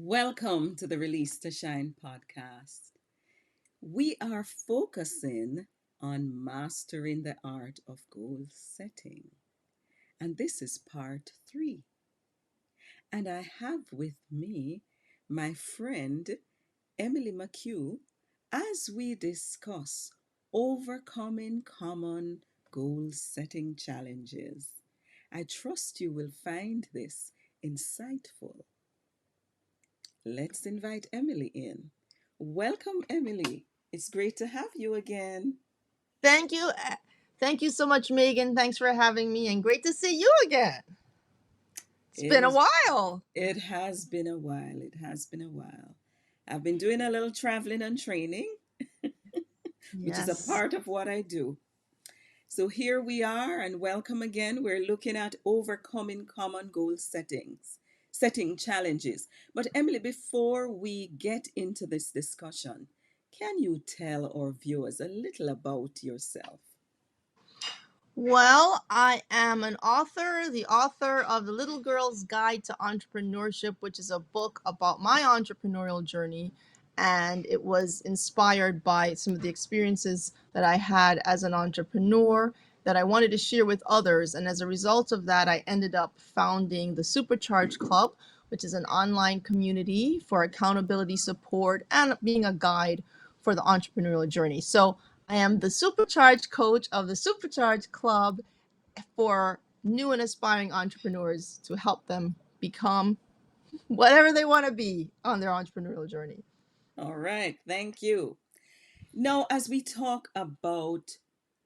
Welcome to the Release to Shine podcast. We are focusing on mastering the art of goal setting, and this is part 3. And I have with me my friend Emily McHugh as we discuss overcoming common goal setting challenges. I trust you will find this insightful. Let's invite Emily in. Welcome, Emily. It's great to have you again. Thank you. Thank you so much, Megan. Thanks for having me, and great to see you again. It's It been a is while. it has been a while. It has been a while. I've been doing a little traveling and training, which is a Yes. part of what I do. So here we are and welcome again. We're looking at overcoming common goal setting challenges. But Emily, before we get into this discussion, can you tell our viewers a little about yourself? Well, I am an author, the author of The Little Girl's Guide to Entrepreneurship, which is a book about my entrepreneurial journey. And it was inspired by some of the experiences that I had as an entrepreneur that I wanted to share with others. And as a result of that, I ended up founding the Supercharged Club, which is an online community for accountability support and being a guide for the entrepreneurial journey. So I am the Supercharged coach of the Supercharged Club for new and aspiring entrepreneurs to help them become whatever they want to be on their entrepreneurial journey. All right, thank you. Now, as we talk about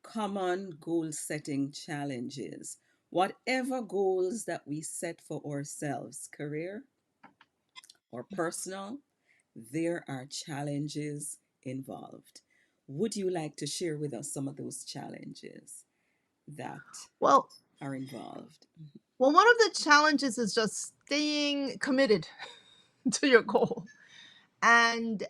common goal setting challenges, whatever goals that we set for ourselves, career or personal, there are challenges involved. Would you like to share with us some of those challenges that Well, are involved? one of the challenges is just staying committed to your goal and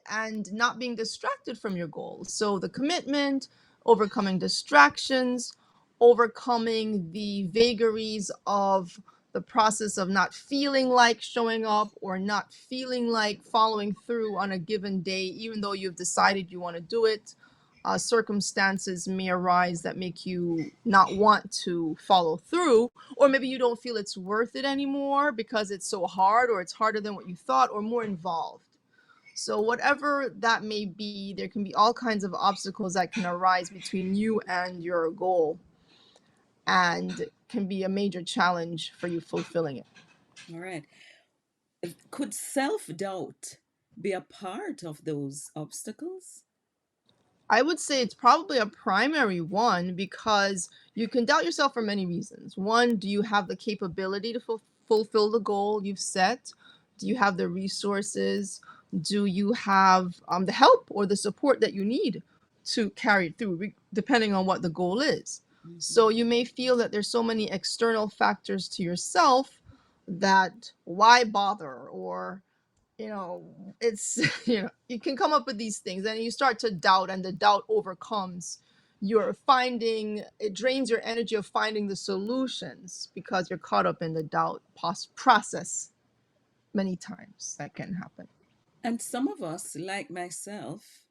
not being distracted from your goals. So the commitment, overcoming distractions, overcoming the vagaries of the process of not feeling like showing up or not feeling like following through on a given day, even though you've decided you want to do it. Circumstances may arise that make you not want to follow through, or maybe you don't feel it's worth it anymore because it's so hard, or it's harder than what you thought, or more involved. So, whatever that may be, there can be all kinds of obstacles that can arise between you and your goal and can be a major challenge for you fulfilling it. All right. Could self doubt be a part of those obstacles? I would say it's probably a primary one because you can doubt yourself for many reasons. One, do you have the capability to fulfill the goal you've set? Do you have the resources? Do you have the help or the support that you need to carry it through, depending on what the goal is? Mhm. So you may feel that there's so many external factors to yourself that why bother, or it's you can come up with these things and you start to doubt, and the doubt overcomes your finding, it drains your energy of finding the solutions because you're caught up in the doubt process. Many times that can happen. And some of us, like myself,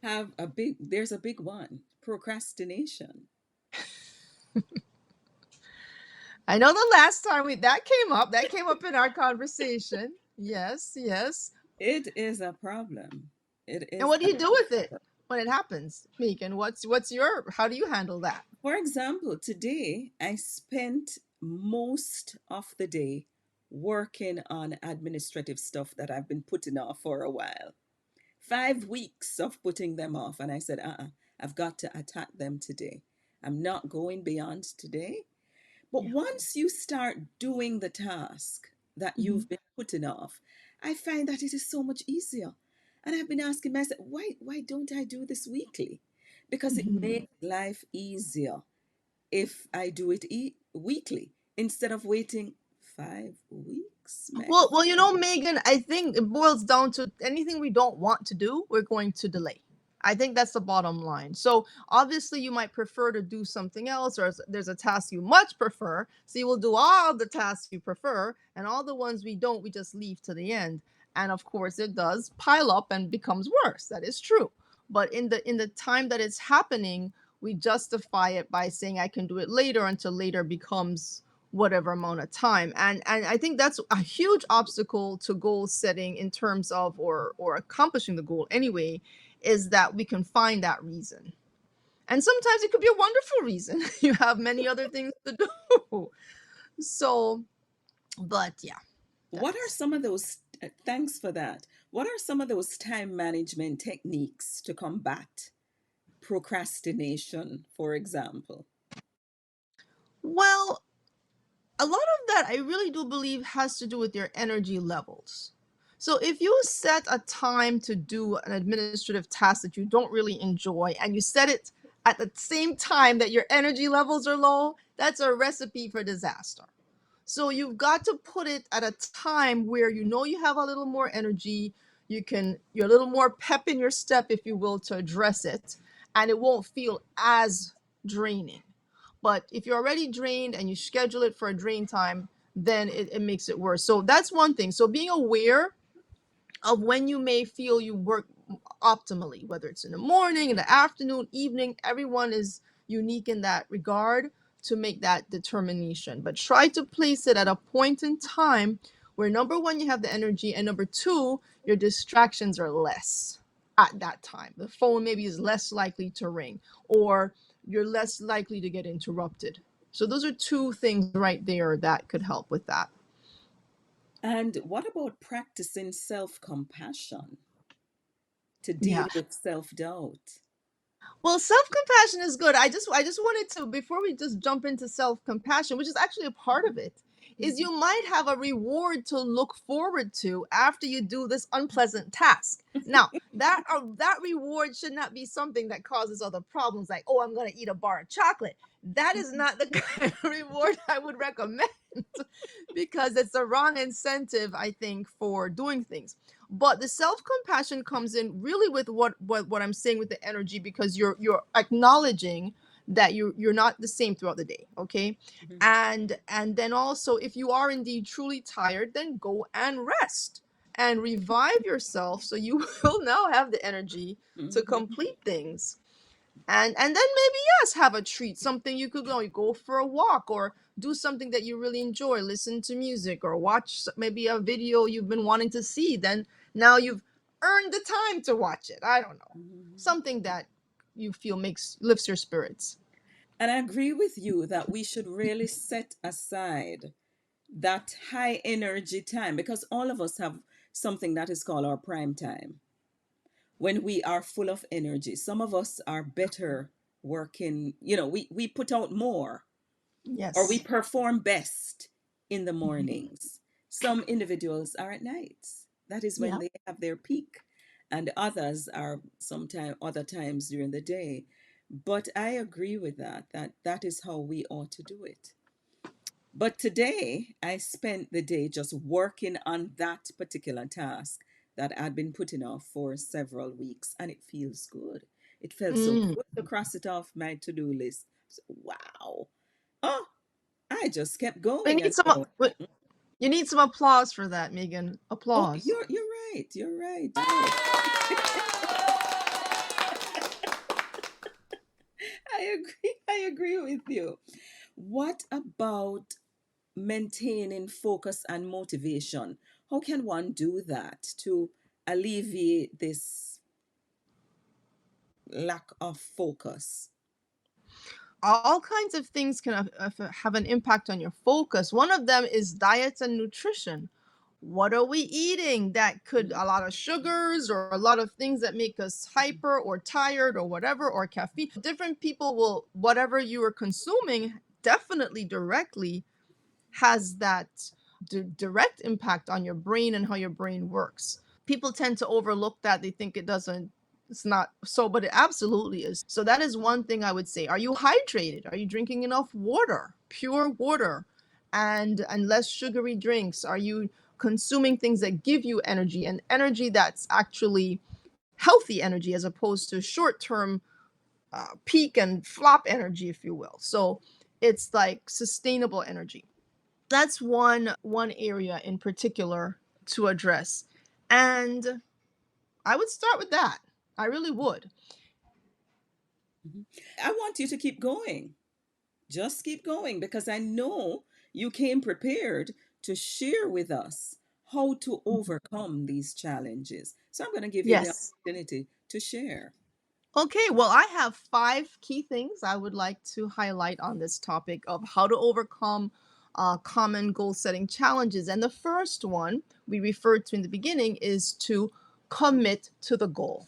there's a big one, procrastination. I know the last time we that came up in our conversation. Yes, yes. It is a problem. It And is what do a you do with it problem. when it happens, Megan? What's your how do you handle that? For example, today I spent most of the day working on administrative stuff that I've been putting off for a while. 5 weeks of putting them off. And I said, I've got to attack them today. I'm not going beyond today. But Yeah. once you start doing the task that Mhm. you've been putting off, I find that it is so much easier. And I've been asking myself, why don't I do this weekly? Because it Mhm. makes life easier if I do it weekly instead of waiting 5 weeks, Meg. Megan, I think it boils down to anything we don't want to do, we're going to delay. I think that's the bottom line. So obviously you might prefer to do something else, or there's a task you much prefer. So you will do all the tasks you prefer, and all the ones we don't, we just leave to the end. And of course it does pile up and becomes worse. That is true. But in the time that it's happening, we justify it by saying I can do it later until later becomes whatever amount of time. And I think that's a huge obstacle to goal setting in terms of or accomplishing the goal anyway, is that we can find that reason. And sometimes it could be a wonderful reason. You have many other things to do. So, but yeah, What are that's some of those? Thanks for that. What are some of those time management techniques to combat procrastination, for example? well, a lot of that I really do believe has to do with your energy levels. So if you set a time to do an administrative task that you don't really enjoy and you set it at the same time that your energy levels are low, that's a recipe for disaster. So you've got to put it at a time where you know you have a little more energy, you're a little more pep in your step, if you will, to address it, and it won't feel as draining. But if you're already drained and you schedule it for a drain time, then it makes it worse. So that's one thing. So being aware of when you may feel you work optimally, whether it's in the morning, in the afternoon, evening, everyone is unique in that regard to make that determination. But try to place it at a point in time where number one, you have the energy, and number two, your distractions are less at that time. The phone maybe is less likely to ring, or you're less likely to get interrupted. So those are two things right there that could help with that. And what about practicing self compassion to Yeah. deal with self doubt? Well, self-compassion is good. I just wanted to, before we just jump into self-compassion, which is actually a part of it, is you might have a reward to look forward to after you do this unpleasant task. Now, that reward should not be something that causes other problems, like, oh, I'm going to eat a bar of chocolate. That is not the kind of reward I would recommend, because it's the wrong incentive, I think, for doing things. But the self-compassion comes in really with what I'm saying with the energy, because you're acknowledging that you're not the same throughout the day, okay? Mhm, And then also, if you are indeed truly tired, then go and rest and revive yourself, so you will now have the energy to mhm, complete things. And then maybe, yes, have a treat, something you could go for a walk, or do something that you really enjoy, listen to music, or watch maybe a video you've been wanting to see. Then now you've earned the time to watch it. I don't know, mhm. something that you feel makes lifts your spirits. And I agree with you that we should really set aside that high energy time because all of us have something that is called our prime time when we are full of energy. Some of us are better working, we put out more or we Yes. perform best in the mornings. Some individuals are at nights. That is when Yeah. they have their peak. And others are sometime other times during the day. But I agree with that is how we ought to do it. But today I spent the day just working on that particular task that I'd been putting off for several weeks, and it feels good. It felt so Mm. good to cross it off my to-do list. So, wow. Oh, I just kept We going need and some going. you need some applause for that, Megan. Oh, Applause. you're right. You're right. Oh, I agree with you. What about maintaining focus and motivation? How can one do that to alleviate this lack of focus? All kinds of things can have an impact on your focus. One of them is diets and nutrition. What are we eating that could, Mhm, a lot of sugars or a lot of things that make us hyper or tired or whatever, or caffeine? Different people will, whatever you are consuming definitely directly has that direct impact on your brain and how your brain works. People tend to overlook that. They think it doesn't, it's not so, but it absolutely is. So that is one thing I would say. Are you hydrated? Are you drinking enough water, pure water, and less sugary drinks? Are you consuming things that give you energy, and energy that's actually healthy energy as opposed to short-term peak and flop energy, if you will. So it's like sustainable energy. That's one area in particular to address. And I would start with that. I really would. Mhm. I want you to keep going. Just keep going because I know you came prepared to share with us how to overcome these challenges. So I'm going to give you the Yes. opportunity to share. Okay, well, I have 5 key things I would like to highlight on this topic of how to overcome common goal setting challenges. And the first one we referred to in the beginning is to commit to the goal.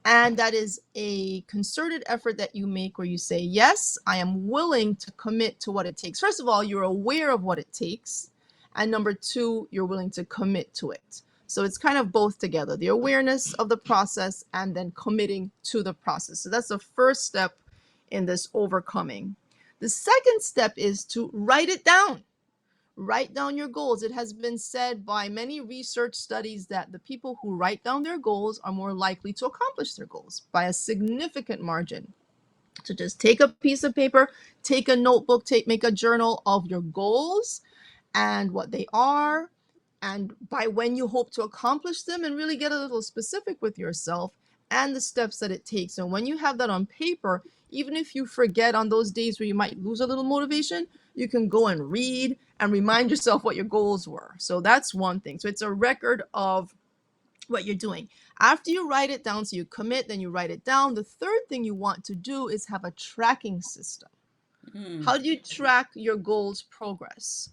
And that is a concerted effort that you make where you say, yes, I am willing to commit to what it takes. First of all, you're aware of what it takes. And number two, you're willing to commit to it. So it's kind of both together, the awareness of the process and then committing to the process. So that's the first step in this overcoming. The second step is to write it down. Write down your goals. It has been said by many research studies that the people who write down their goals are more likely to accomplish their goals by a significant margin. So just take a piece of paper, take a notebook, make a journal of your goals and what they are, and by when you hope to accomplish them, and really get a little specific with yourself and the steps that it takes. And when you have that on paper, even if you forget on those days where you might lose a little motivation, you can go and read and remind yourself what your goals were. So that's one thing. So it's a record of what you're doing. After you write it down, so you commit, then you write it down. The third thing you want to do is have a tracking system. Mm. How do you track your goals progress?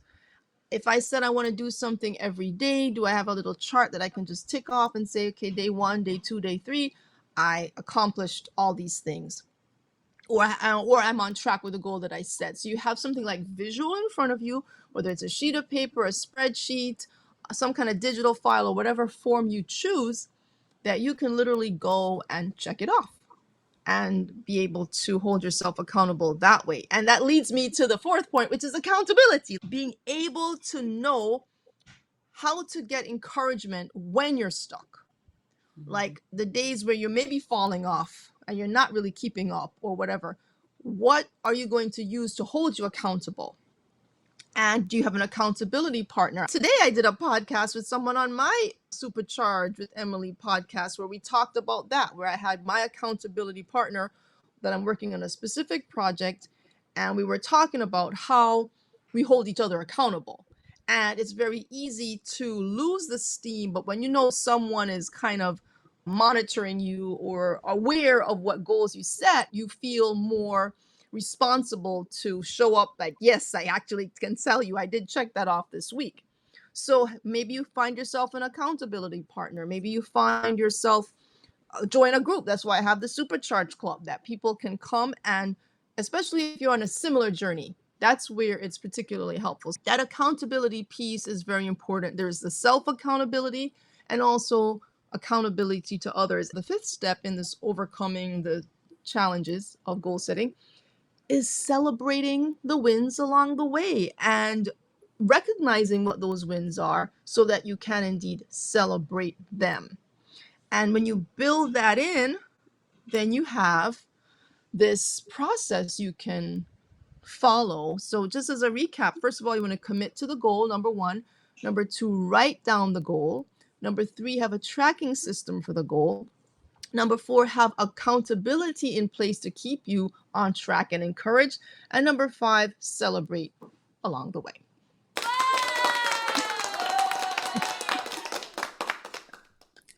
If I said I want to do something every day, do I have a little chart that I can just tick off and say, okay, day 1, day 2, day 3, I accomplished all these things? Or I'm on track with the goal that I set. So you have something like visual in front of you, whether it's a sheet of paper, a spreadsheet, some kind of digital file, or whatever form you choose, that you can literally go and check it off and be able to hold yourself accountable that way. And that leads me to the fourth point, which is accountability. Being able to know how to get encouragement when you're stuck. Like the days where you're maybe falling off and you're not really keeping up or whatever. What are you going to use to hold you accountable? And do you have an accountability partner? Today, I did a podcast with someone on my Supercharged with Emily podcast where we talked about that, where I had my accountability partner that I'm working on a specific project. And we were talking about how we hold each other accountable. And it's very easy to lose the steam, but when you know someone is kind of monitoring you or aware of what goals you set, you feel more responsible to show up like, yes, I actually can tell you I did check that off this week. So maybe you find yourself an accountability partner. Maybe you find yourself join a group. That's why I have the Supercharged Club that people can come, and especially if you're on a similar journey, that's where it's particularly helpful. That accountability piece is very important. There's the self accountability and also accountability to others. The fifth step in this overcoming the challenges of goal setting is celebrating the wins along the way and recognizing what those wins are so that you can indeed celebrate them. And when you build that in, then you have this process you can follow. So, just as a recap, first of all, you want to commit to the goal, number one. Number two, write down the goal. Number three, have a tracking system for the goal. Number four, have accountability in place to keep you on track and encouraged. And number five, celebrate along the way.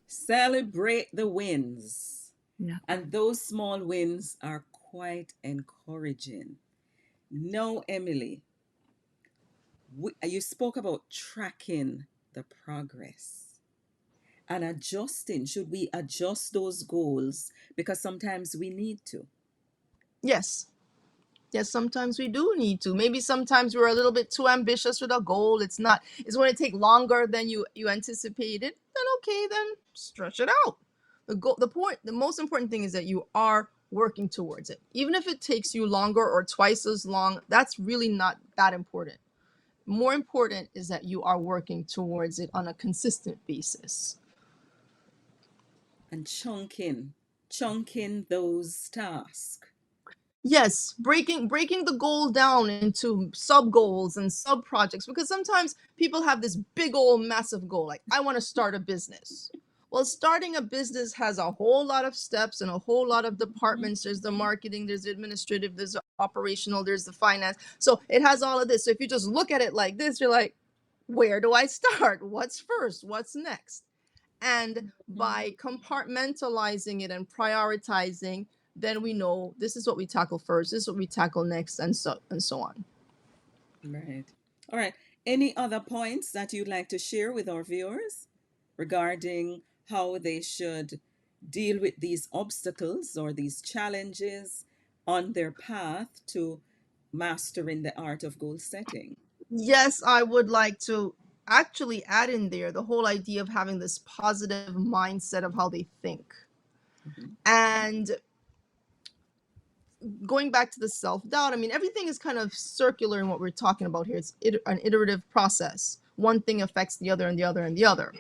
Celebrate the wins. Yeah. And those small wins are quite encouraging. Now, Emily, you spoke about tracking the progress and adjusting. Should we adjust those goals? Because sometimes we need to. Yes. Yes, sometimes we do need to. Maybe sometimes we're a little bit too ambitious with a goal. It's going to take longer than you anticipated. Then okay, then stretch it out. The most important thing is that you are working towards it. Even if it takes you longer or twice as long, that's really not that important. More important is that you are working towards it on a consistent basis. And chunking those tasks. Yes, breaking the goal down into sub goals and sub projects, because sometimes people have this big old massive goal like I want to start a business. Well, starting a business has a whole lot of steps and a whole lot of Mhm. departments. There's the marketing, there's the administrative, there's the operational, there's the finance. So it has all of this. So if you just look at it like this, you're like, where do I start? What's first? What's next? And Mhm. by compartmentalizing it and prioritizing, then we know this is what we tackle first, this is what we tackle next, and so on. Right. All right. Any other points that you'd like to share with our viewers regarding how they should deal with these obstacles or these challenges on their path to mastering the art of goal setting? Yes, I would like to actually add in there the whole idea of having this positive mindset of how they think. Mhm. And going back to the self doubt, I mean, everything is kind of circular in what we're talking about here. It's an iterative process. One thing affects the other and the other and the other.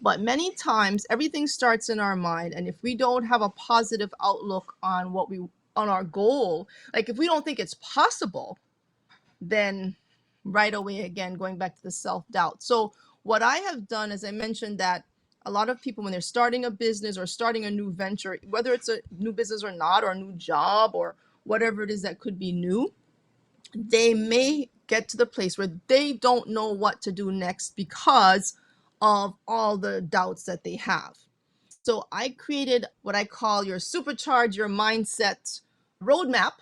But many times, everything starts in our mind. And if we don't have a positive outlook on on our goal, like if we don't think it's possible, then right away, again, going back to the self doubt. So, what I have done, as I mentioned, that a lot of people, when they're starting a business or starting a new venture, whether it's a new business or not, or a new job or whatever it is that could be new, they may get to the place where they don't know what to do next because of all the doubts that they have. So I created what I call your supercharge your mindset roadmap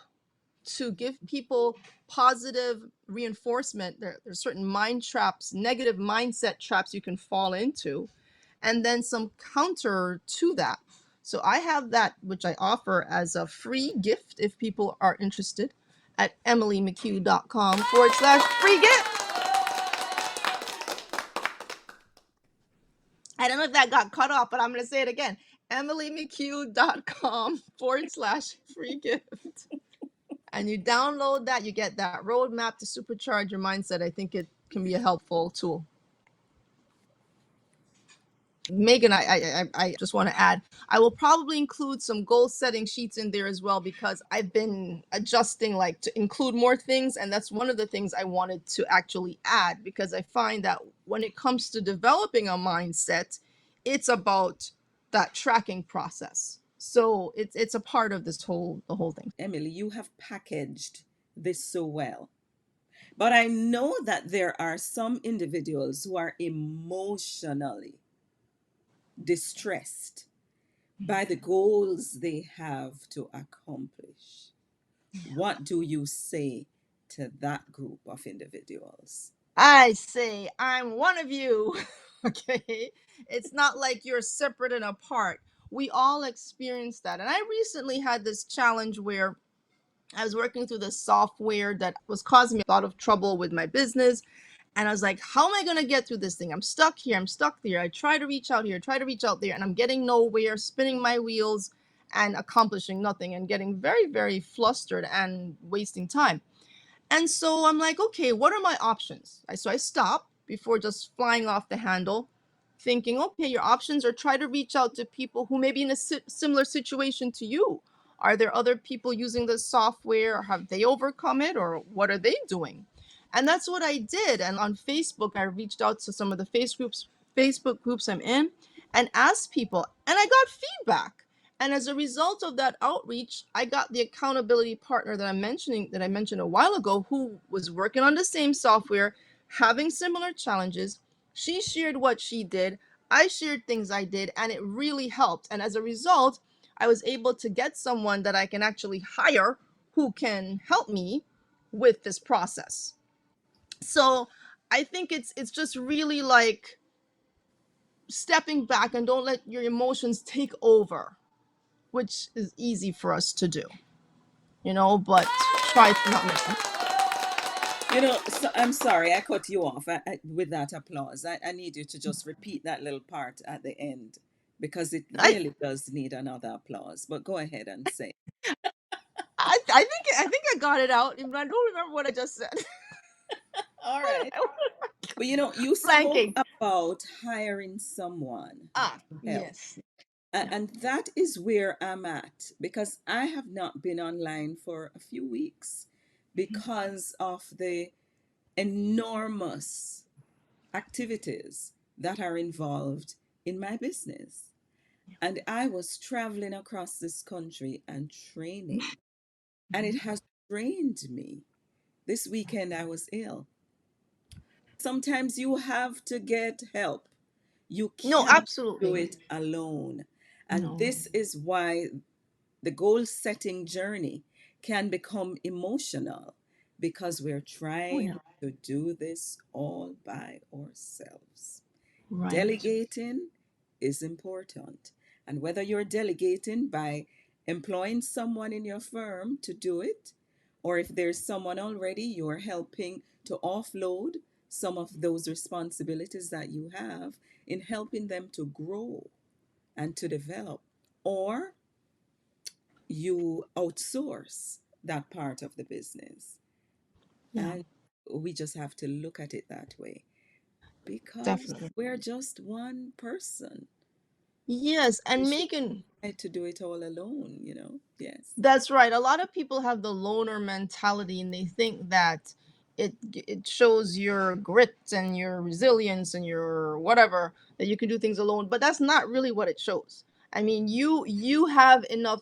to give people positive reinforcement. There's certain mind traps, negative mindset traps you can fall into, and then some counter to that. So I have that, which I offer as a free gift if people are interested at emilymchugh.com/free gift. I don't know if that got cut off, but I'm going to say it again. emilymchugh.com/free gift. And you download that, you get that roadmap to supercharge your mindset. I think it can be a helpful tool. Megan, I just want to add, I will probably include some goal setting sheets in there as well because I've been adjusting like to include more things. And that's one of the things I wanted to actually add because I find that when it comes to developing a mindset, it's about that tracking process. So it's a part of the whole thing. Emily, you have packaged this so well. But I know that there are some individuals who are emotionally distressed by the goals they have to accomplish. What do you say to that group of individuals? I say, I'm one of you. Okay. It's not like you're separate and apart. We all experience that. And I recently had this challenge where I was working through this software that was causing me a lot of trouble with my business. And I was like, how am I going to get through this thing? I'm stuck here. I'm stuck there. I try to reach out here, try to reach out there, and I'm getting nowhere, spinning my wheels and accomplishing nothing and getting very, very flustered and wasting time. And so I'm like, okay, what are my options? So I stop before just flying off the handle, thinking, okay, your options are try to reach out to people who may be in a similar situation to you. Are there other people using the software? Have they overcome it or what are they doing? And that's what I did. And on Facebook, I reached out to some of the Facebook groups I'm in and asked people, and I got feedback. And as a result of that outreach, I got the accountability partner that I mentioned a while ago, who was working on the same software, having similar challenges. She shared what she did. I shared things I did, and it really helped. And as a result, I was able to get someone that I can actually hire who can help me with this process. So I think it's just really like stepping back and don't let your emotions take over, which is easy for us to do, but try to not make them. So I'm sorry, I cut you off with that applause. I need you to just repeat that little part at the end because it I, really does need another applause. But go ahead and say. I think I got it out, but I don't remember what I just said. All right. But you spoke Flanking. about hiring someone Ah, to help. yes. Yeah. And that is where I'm at because I have not been online for a few weeks because of the enormous activities that are involved in my business. And I was traveling across this country and training, and it has trained me. This weekend I was ill. Sometimes you have to get help. You No, can't do absolutely. it alone. And No. this is why the goal setting journey can become emotional because we're Oh, yeah. trying to do this all by ourselves. Right. Delegating is important. And whether you're delegating by employing someone in your firm to do it, or if there's someone already, you're helping to offload some of those responsibilities that you have in helping them to grow and to develop, or you outsource that part of the business. Yeah, And we just have to look at it that way because definitely. we're just one person. Yes, We and should Megan, try to do it all alone, you know? Yes. that's right. A lot of people have the loner mentality and they think that it shows your grit and your resilience and your whatever that you can do things alone, but that's not really what it shows. I mean, you have enough,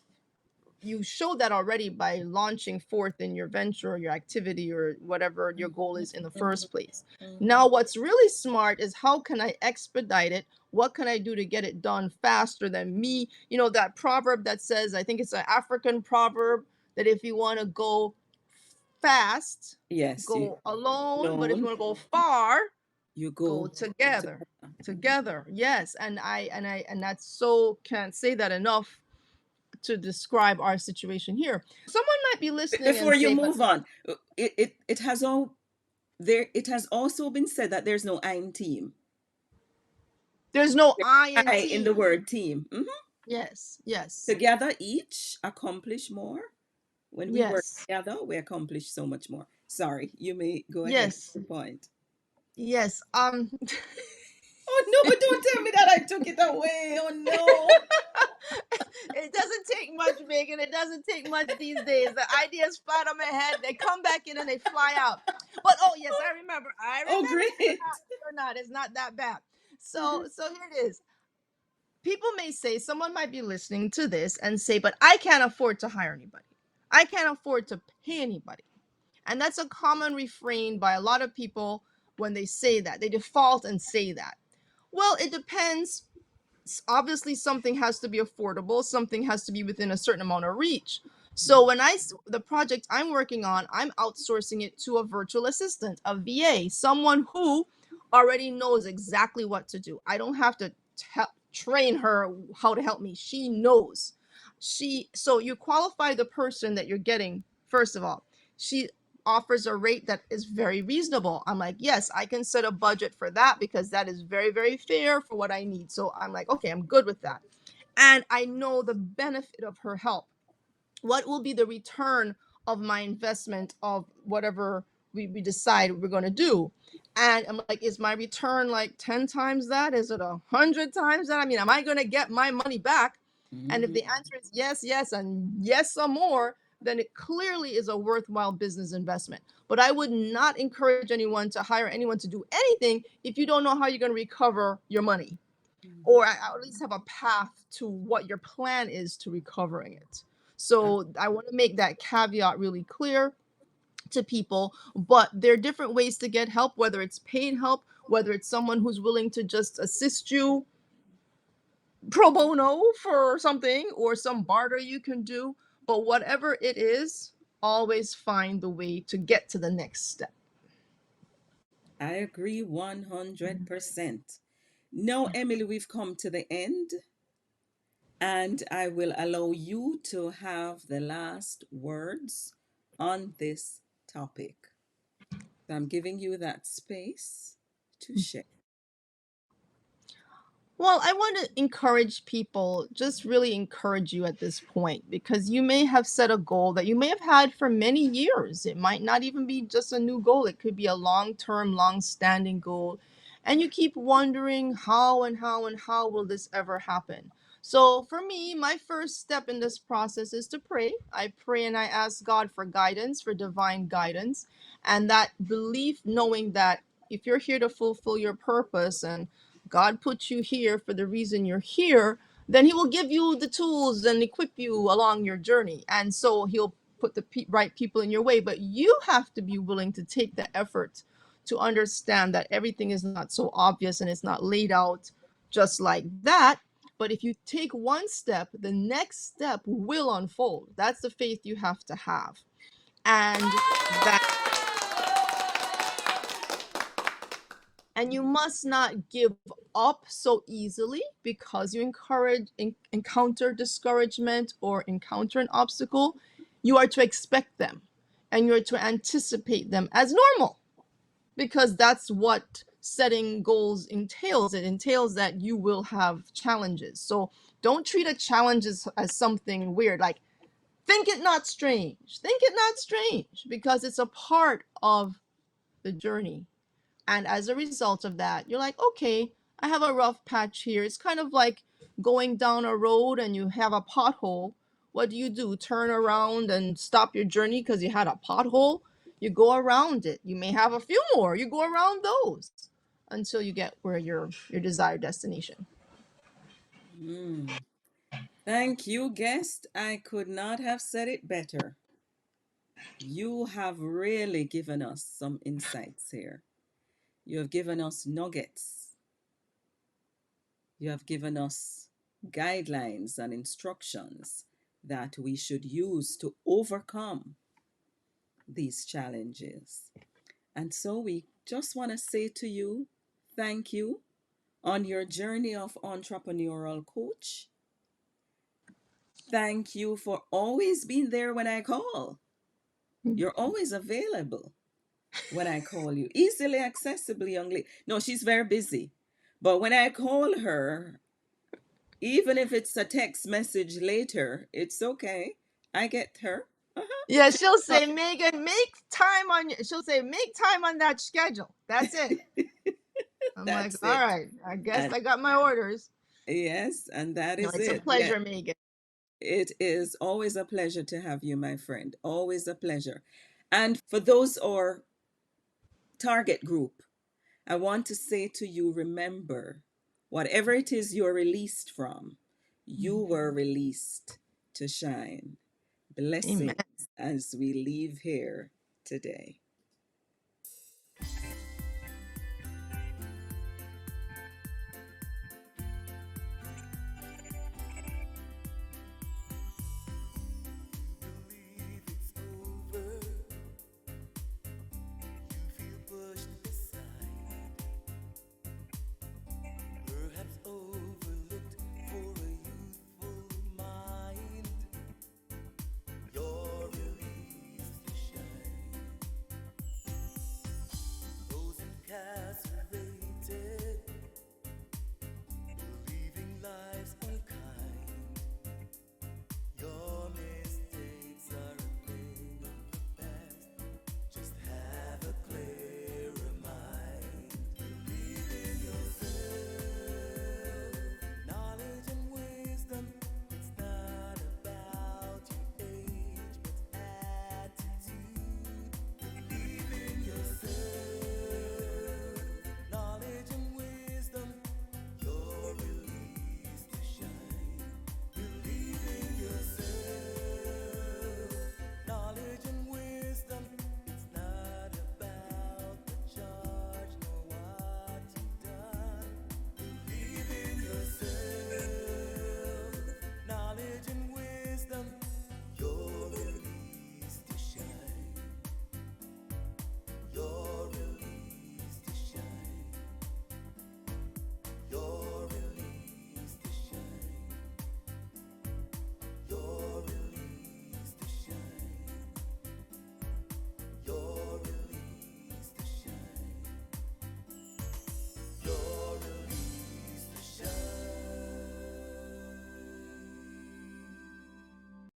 you showed that already by launching forth in your venture or your activity or whatever your goal Mhm, is in the mhm, first place. Now, mhm. what's really smart is how can I expedite it? What can I do to get it done faster than me? You know, that proverb that says, I think it's an African proverb, that if you want to go fast, Yes, you go alone, but if you alone, want to go far, you go go together. together. Mhm. Together. Yes. And that's so, can't say that enough to describe our situation here. Someone might be listening Before and you say, but move on, it has all there it has also been said that there's no I'm team. there's no There's I in I in the team. word team. Mhm. Yes, yes, Together each accomplish more. When we work yes, together, we accomplish so much more. Sorry, you may go ahead with yes, your point. yes. Oh no, don't tell me that I took it away. Oh no. It doesn't take much, Megan. It doesn't take much these days. The ideas fly on my head, they come back in and they fly out. But oh yes, I remember. I Oh remember. great. Or not, it's not that bad. So here it is. People may say, someone might be listening to this and say, but I can't afford to hire anybody. I can't afford to pay anybody. And that's a common refrain by a lot of people when they say that. They default and say that. Well, it depends. Obviously, something has to be affordable, something has to be within a certain amount of reach. So when the project I'm working on, I'm outsourcing it to a virtual assistant, a VA, someone who already knows exactly what to do. I don't have to train her how to help me. She knows. So you qualify the person that you're getting. First of all, she offers a rate that is very reasonable. I'm like, yes, I can set a budget for that because that is very, very fair for what I need. So I'm like, okay, I'm good with that. And I know the benefit of her help. What will be the return of my investment of whatever we decide we're going to do? And I'm like, is my return like 10 times that? Is it 100 times that? I mean, am I going to get my money back? And if Mhm. the answer is yes, yes, and yes, some more, then it clearly is a worthwhile business investment. But I would not encourage anyone to hire anyone to do anything if you don't know how you're going to recover your money, or at least have a path to what your plan is to recovering it. Uh, So I want to make that caveat really clear to people. But there are different ways to get help, whether it's paid help, whether it's someone who's willing to just assist you pro bono for something, or some barter you can do. But whatever it is, always find the way to get to the next step. I agree 100%. No, Emily, we've come to the end, and I will allow you to have the last words on this topic. So I'm giving you that space to share. Well, I want to encourage people, just really encourage you at this point, because you may have set a goal that you may have had for many years. It might not even be just a new goal, it could be a long term, long standing goal. And you keep wondering how and how and how will this ever happen? So for me, my first step in this process is to pray. I pray and I ask God for guidance, for divine guidance, and that belief, knowing that if you're here to fulfill your purpose and God put you here for the reason you're here, then He will give you the tools and equip you along your journey. And so He'll put the right people in your way. But you have to be willing to take the effort to understand that everything is not so obvious and it's not laid out just like that. But if you take one step, the next step will unfold. That's the faith you have to have. And that and you must not give up so easily because you encounter discouragement or encounter an obstacle. You are to expect them and you're to anticipate them as normal, because that's what setting goals entails. It entails that you will have challenges. So don't treat a challenge as something weird. Like, think it not strange. Think it not strange, because it's a part of the journey. And as a result of that, you're like, okay, I have a rough patch here. It's kind of like going down a road and you have a pothole. What do? Turn around and stop your journey because you had a pothole? You go around it. You may have a few more. You go around those until you get where your desired destination. Mm. Thank you, guest. I could not have said it better. You have really given us some insights here. You have given us nuggets. You have given us guidelines and instructions that we should use to overcome these challenges. And so we just want to say to you, thank you on your journey of entrepreneurial coach. Thank you for always being there when I call. You're always available when I call you. Easily accessible, young lady. No, she's very busy. But when I call her, even if it's a text message later, it's okay. I get her. Uh-huh. Yeah, She she'll can say, Megan, she'll say, make time on that schedule. That's it. I'm like, That's all it. right, I guess And I got my orders. yes, and that No, is it's a it. Yeah, pleasure, Megan. it is always a pleasure to have you, my friend. Always a pleasure. And for those or target group, I want to say to you, remember, whatever it is you're released from, you were released to shine. Amen. Blessings as we leave here today.